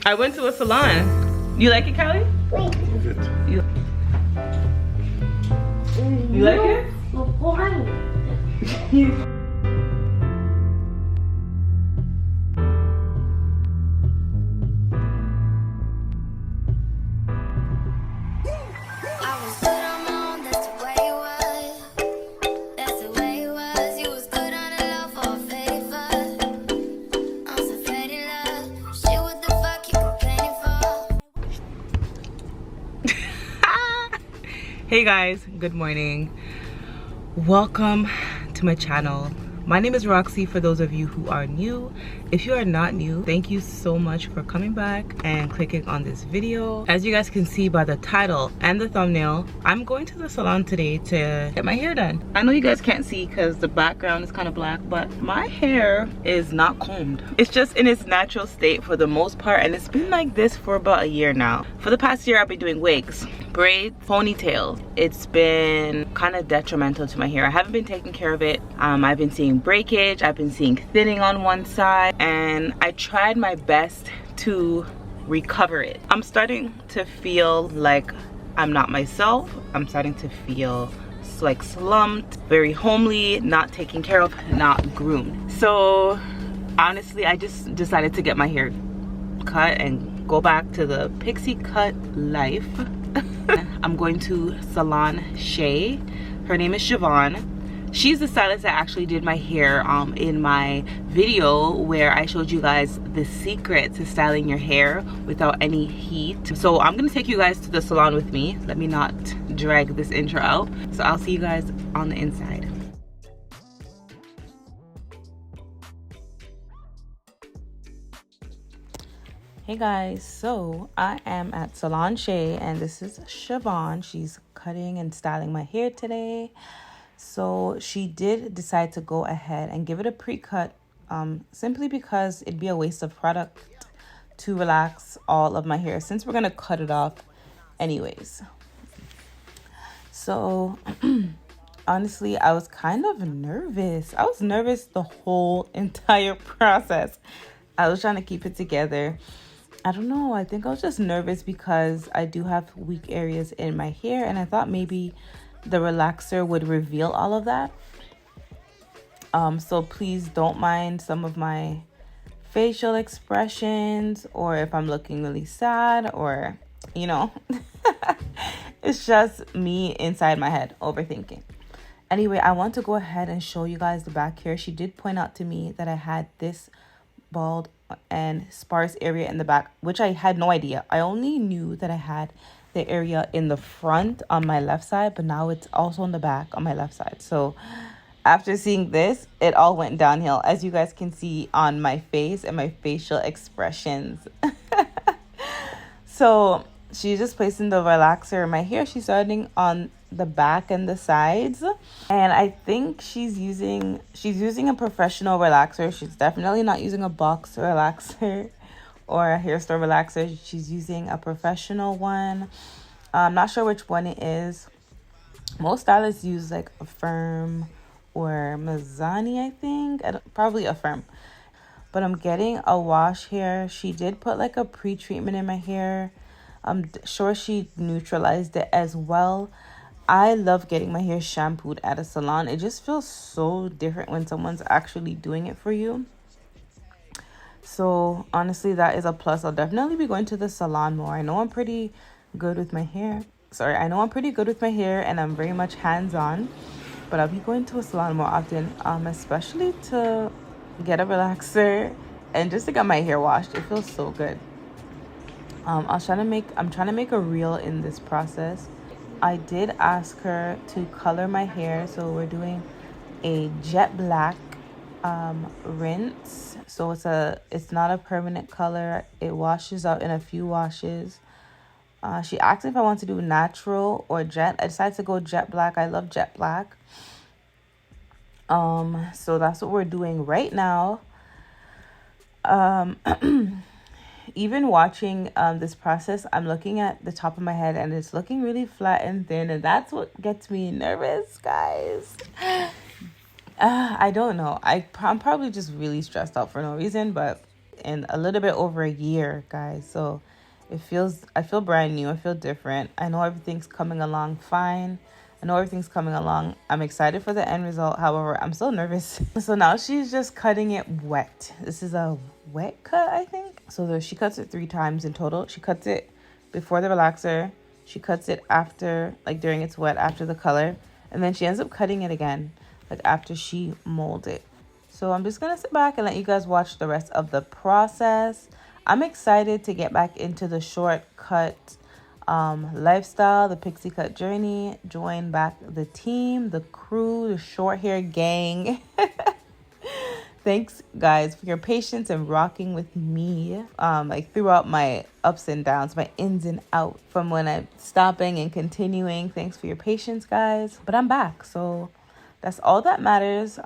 I went to a salon. You like it, Callie? Wait. Love it. You like it? Hey guys, good morning. Welcome to my channel. My name is Roxy for those of you who are new. If you are not new, thank you so much for coming back and clicking on this video. As you guys can see by the title and the thumbnail, I'm going to the salon today to get my hair done. I know you guys can't see because the background is kind of black, but my hair is not combed. It's just in its natural state for the most part, and it's been like this for about a year now. For the past year, I've been doing wigs, braids, ponytails. It's been kind of detrimental to my hair. I haven't been taking care of it. I've been seeing breakage, I've been seeing thinning on one side, and I tried my best to recover it. I'm starting to feel like I'm not myself. I'm starting to feel like slumped, very homely, not taken care of, not groomed. So honestly, I just decided to get my hair cut and go back to the pixie cut life. I'm going to salonshe. Her name is Siobhan. She's the stylist that actually did my hair in my video where I showed you guys the secret to styling your hair without any heat. So I'm gonna take you guys to the salon with me. Let me not drag this intro out. So I'll see you guys on the inside. Hey guys, so I am at salonshe and this is Siobhan. She's cutting and styling my hair today. So she did decide to go ahead and give it a pre-cut simply because it'd be a waste of product to relax all of my hair since we're gonna cut it off anyways. So honestly, I was kind of nervous. I was nervous the whole entire process. I was trying to keep it together. I don't know, I think I was just nervous because I do have weak areas in my hair and I thought maybe the relaxer would reveal all of that. So please don't mind some of my facial expressions or if I'm looking really sad or, you know, it's just me inside my head overthinking. Anyway, I want to go ahead and show you guys the back hair. She did point out to me that I had this bald and sparse area in the back, which I had no idea. I only knew that I had the area in the front on my left side, but now it's also in the back on my left side. So after seeing this, it all went downhill, as you guys can see on my face and my facial expressions. So she's just placing the relaxer in my hair. She's starting on the back and the sides, and I think she's using a professional relaxer. She's definitely not using a box relaxer or a hair store relaxer. She's using a professional one. I'm not sure which one it is. Most stylists use like a Firm or Mazzani, I think. Probably a Firm. But I'm getting a wash here. She did put like a pre-treatment in my hair. I'm sure she neutralized it as well. I love getting my hair shampooed at a salon. It just feels so different when someone's actually doing it for you. So honestly, that is a plus. I'll definitely be going to the salon more. I know I'm pretty good with my hair. I know I'm pretty good with my hair and I'm very much hands-on. But I'll be going to a salon more often, especially to get a relaxer and just to get my hair washed. It feels so good. I'm trying to make a reel in this process. I did ask her to color my hair, so we're doing a jet black rinse. So it's not a permanent color. It washes out in a few washes. She asked if I want to do natural or jet. I decided to go jet black. I love jet black. So that's what we're doing right now. Even watching this process, I'm looking at the top of my head and it's looking really flat and thin, and that's what gets me nervous, guys. I don't know. I'm probably just really stressed out for no reason, but in a little bit over a year, guys. So I feel brand new. I feel different. I know everything's coming along fine. I know everything's coming along. I'm excited for the end result. However, I'm still nervous. So now she's just cutting it wet. This is a wet cut, I think. So she cuts it 3 times in total. She cuts it before the relaxer. She cuts it after, like during it's wet, after the color. And then she ends up cutting it again, like after she molds it. So I'm just gonna sit back and let you guys watch the rest of the process. I'm excited to get back into the shortcut lifestyle, the pixie cut journey, join back the team, the crew, the short hair gang. Thanks guys for your patience and rocking with me like throughout my ups and downs, my ins and outs, from when I'm stopping and continuing. Thanks for your patience, guys. But I'm back, so that's all that matters.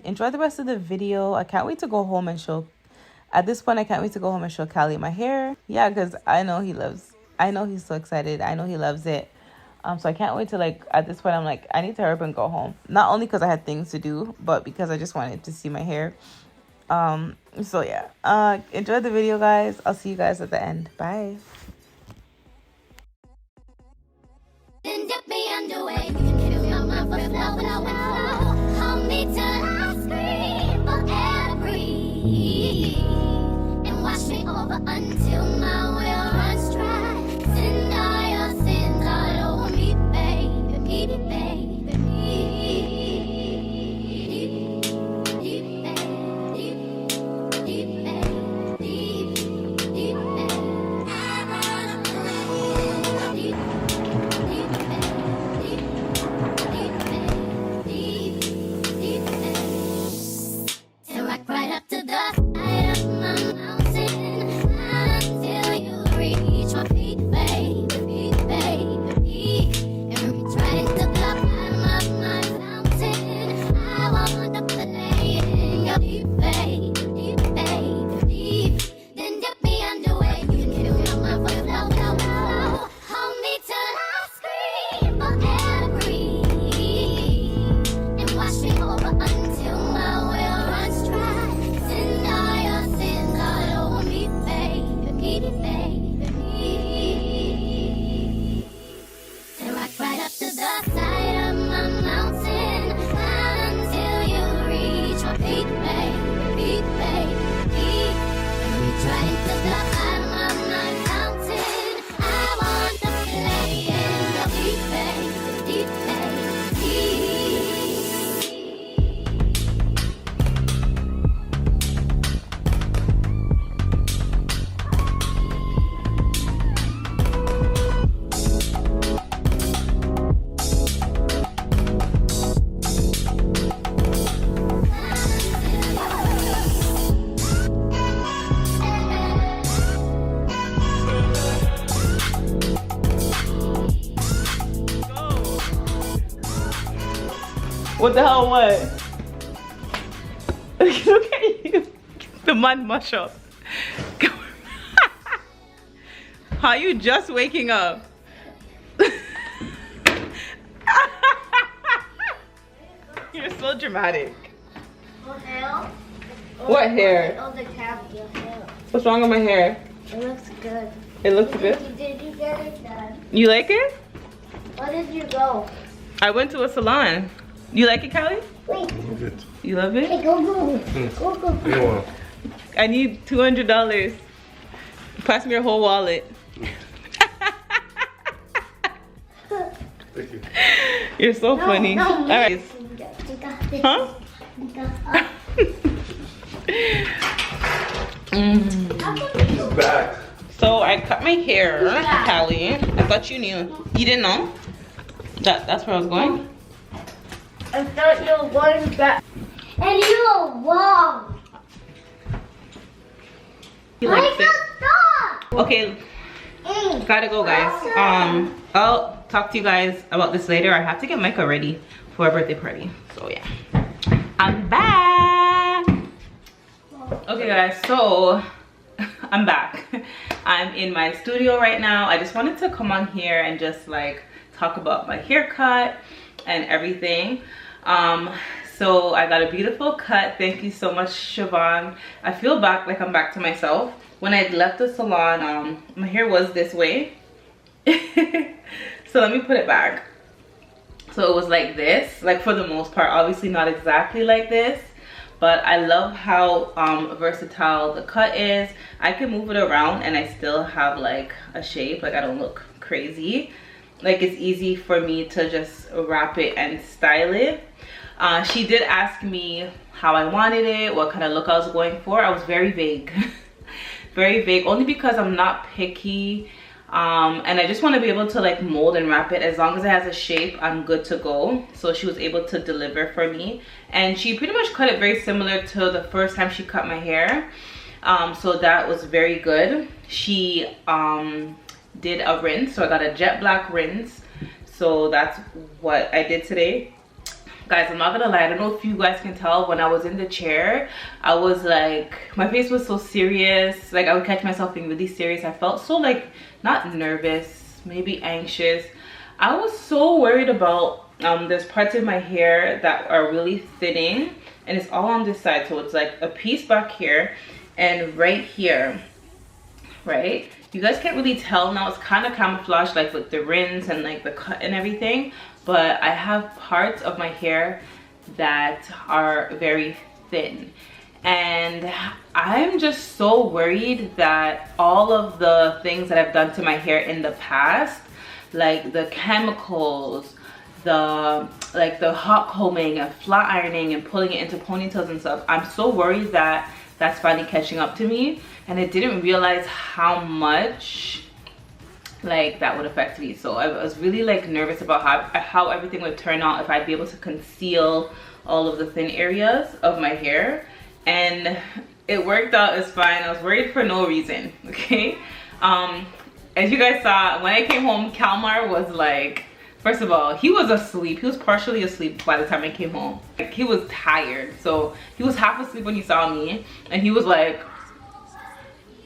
Enjoy the rest of the video. I can't wait to go home and show, at this point I can't wait to go home and show Callie my hair. Yeah, because I know he's so excited. I know he loves it. So I can't wait to, like, at this point I'm like, I need to hurry up and go home. Not only because I had things to do, but because I just wanted to see my hair. So yeah, enjoy the video, guys. I'll see you guys at the end. Bye. Until my will runs dry. Send all your sins all over me, baby, baby, and rock right up to the side of my mountain. Until you reach my feet, baby, and reach right into the bottom of my fountain. I wanna play in your deep, baby. Then dip me underway. You can feel my voice low. Hold me till I scream for air, breathe, and wash me over until my will runs dry. Send all your sins all over me, baby, and rock right up to the side of my mountain. Until you reach my feet, baby, and reach right into the bottom of my fountain. I want to play in your deep, baby. What the hell, what? Look at you. The man mush up. How you just waking up? You're so dramatic. What hair? What hair? Oh, the cap, your hair. What's wrong with my hair? It looks good. It looks good. Did you get it done? You like it? Where did you go? I went to a salon. You like it, Callie? Wait. Love it. You love it? Hey, go. Go on. I need $200. Pass me your whole wallet. Thank you. You're so funny. No, All right. Huh? He's back. So I cut my hair, Callie. I thought you knew. You didn't know? That's where I was going? I thought you were going back. And you were wrong. He likes it. Okay, gotta go, guys. I'll talk to you guys about this later. I have to get Micah ready for a birthday party. So yeah, I'm back. Okay, guys, so I'm back. I'm in my studio right now. I just wanted to come on here and just like talk about my haircut and everything. So I got a beautiful cut. Thank you so much, Siobhan. I feel back like I'm back to myself. When I left the salon, my hair was this way. So let me put it back. So it was like this, like for the most part, obviously not exactly like this, but I love how versatile the cut is. I can move it around and I still have like a shape, like I don't look crazy. Like it's easy for me to just wrap it and style it. She did ask me how I wanted it, what kind of look I was going for. I was very vague. Very vague, only because I'm not picky. And I just want to be able to like mold and wrap it. As long as it has a shape, I'm good to go. So she was able to deliver for me, and she pretty much cut it very similar to the first time she cut my hair. So that was very good. She did a rinse, so I got a jet black rinse. So that's what I did today. Guys, I'm not gonna lie, I don't know if you guys can tell, when I was in the chair, I was like, my face was so serious. Like I would catch myself being really serious. I felt so like, not nervous, maybe anxious. I was so worried about, there's parts of my hair that are really thinning, and it's all on this side. So it's like a piece back here and right here, right? You guys can't really tell now, it's kind of camouflaged like with the rinse and like the cut and everything, but I have parts of my hair that are very thin, and I'm just so worried that all of the things that I've done to my hair in the past, like the chemicals, the hot combing and flat ironing and pulling it into ponytails and stuff, I'm so worried that that's finally catching up to me. And I didn't realize how much like that would affect me. So I was really like nervous about how everything would turn out, if I'd be able to conceal all of the thin areas of my hair. And it worked out, it's fine. I was worried for no reason, okay? As you guys saw, when I came home, Kalmar was like, first of all, he was asleep. He was partially asleep by the time I came home. Like, he was tired. So he was half asleep when he saw me, and he was like,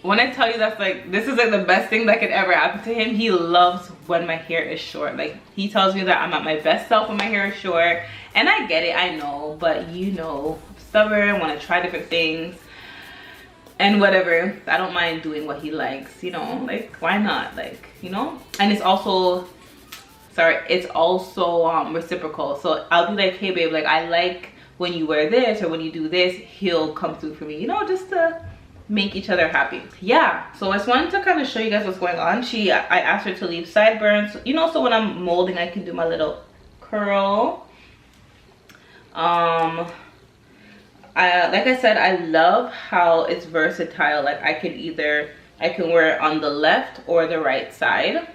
when I tell you that's like, this is like the best thing that could ever happen to him. He loves when my hair is short. Like he tells me that I'm at my best self when my hair is short, and I get it, I know, but you know, I'm stubborn, want to try different things and whatever. I don't mind doing what he likes, you know, like why not, like, you know. And it's also, sorry, it's also reciprocal. So I'll be like, hey babe, like I like when you wear this, or when you do this, he'll come through for me, you know, just to make each other happy. Yeah, so I just wanted to kind of show you guys what's going on. I asked her to leave sideburns, you know, so when I'm molding I can do my little curl. Like I said, I love how it's versatile. Like I can wear it on the left or the right side,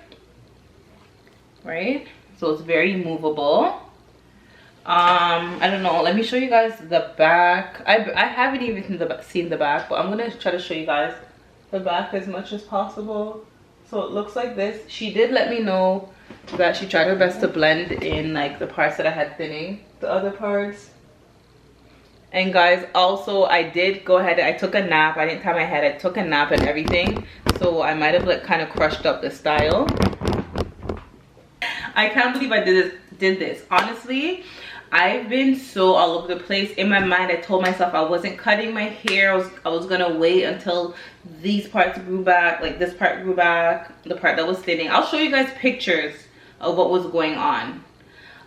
right? So it's very movable. I don't know, let me show you guys the back. I haven't even seen the back, but I'm gonna try to show you guys the back as much as possible. So it looks like this. She did let me know that she tried her best to blend in like the parts that I had thinning, the other parts. And guys, also I did go ahead, I took a nap. I didn't tie my head, I took a nap and everything, so I might have like kind of crushed up the style. I can't believe I did this. Honestly, I've been so all over the place. In my mind, I told myself I wasn't cutting my hair. I was gonna wait until these parts grew back, like this part grew back, the part that was thinning. I'll show you guys pictures of what was going on.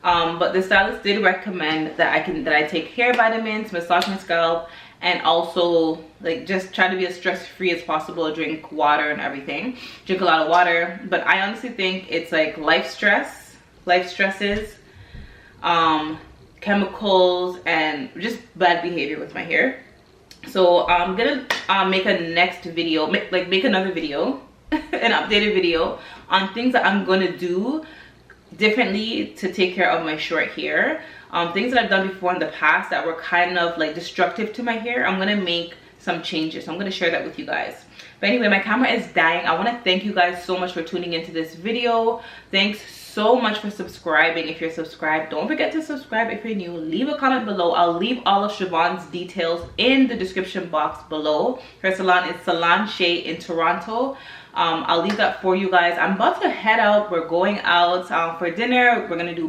But the stylist did recommend that I take hair vitamins, massage my scalp, and also like just try to be as stress-free as possible, drink water and everything, drink a lot of water. But I honestly think it's like life stresses, chemicals, and just bad behavior with my hair. So I'm gonna make a next video, make another video an updated video on things that I'm gonna do differently to take care of my short hair. Things that I've done before in the past that were kind of like destructive to my hair. I'm gonna make some changes, so I'm gonna share that with you guys. But anyway, my camera is dying. I want to thank you guys so much for tuning into this video. Thanks so much for subscribing. If you're subscribed, don't forget to subscribe. If you're new, leave a comment below. I'll leave all of Siobhan's details in the description box below. Her salon is Salonshe in Toronto. I'll leave that for you guys. I'm about to head out. We're going out for dinner. We're gonna do